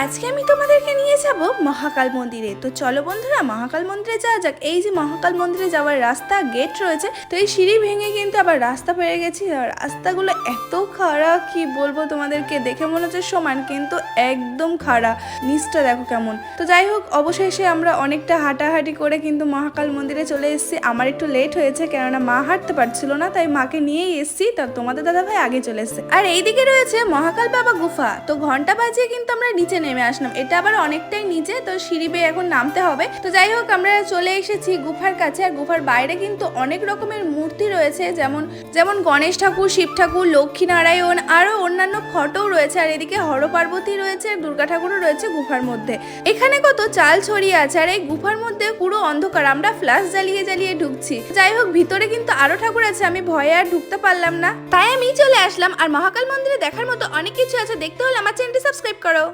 আজকে আমি তোমাদেরকে নিয়ে যাব মহাকাল মন্দিরে। তো চলো বন্ধুরা মহাকাল মন্দিরে যাওয়া যাক। এই যে মহাকাল মন্দিরে যাওয়ার রাস্তা গেট রয়েছে, তো এই সিঁড়ি ভেঙে কিন্তু আবার রাস্তা পেয়ে গেছি। আর রাস্তাগুলো এত খারাপ কি বলবো তোমাদেরকে, দেখে মনে হচ্ছে সমান কিন্তু একদম খারাপ। নিচটা দেখো কেমন। তো যাই হোক, অবশেষে আমরা অনেকটা হাঁটাহাঁটি করে কিন্তু মহাকাল মন্দিরে চলে এসেছি। আমার একটু লেট হয়েছে কেননা মা হাঁটতে পারছিল না, তাই মাকে নিয়েই এসেছি। তা তোমাদের দাদা ভাই আগে চলে এসেছে। আর এইদিকে রয়েছে মহাকাল বাবা গুফা। তো ঘন্টা বাজিয়ে কিন্তু আমরা নিচে নেমে আসলাম। এটা আবার অনেকটাই নিচে, তো সিঁড়ি বেয়ে এখন নামতে হবে। তো যাই হোক, আমরা চলে এসেছি গুফার কাছে। আর গুফার বাইরে কিন্তু অনেক রকমের মূর্তি রয়েছে, যেমন গণেশ ঠাকুর, শিব ঠাকুর, লক্ষ্মী নারায়ণ, আরো অন্যান্য ফটোও রয়েছে। আর এদিকে হর পার্বতী রয়েছে, দুর্গা ঠাকুরও রয়েছে গুফার মধ্যে। এখানে কত চাল ছড়িয়ে আছে। আর এই গুফার মধ্যে পুরো অন্ধকার, আমরা ফ্ল্যাশ জ্বালিয়ে জ্বালিয়ে ঢুকছি। যাই হোক, ভিতরে কিন্তু আরো ঠাকুর আছে, আমি ভয়ে আর ঢুকতে পারলাম না, তাই আমি চলে আসলাম। আর মহাকাল মন্দিরে দেখার মতো অনেক কিছু আছে, দেখতে হলে আমার চ্যানেলটি সাবস্ক্রাইব করো।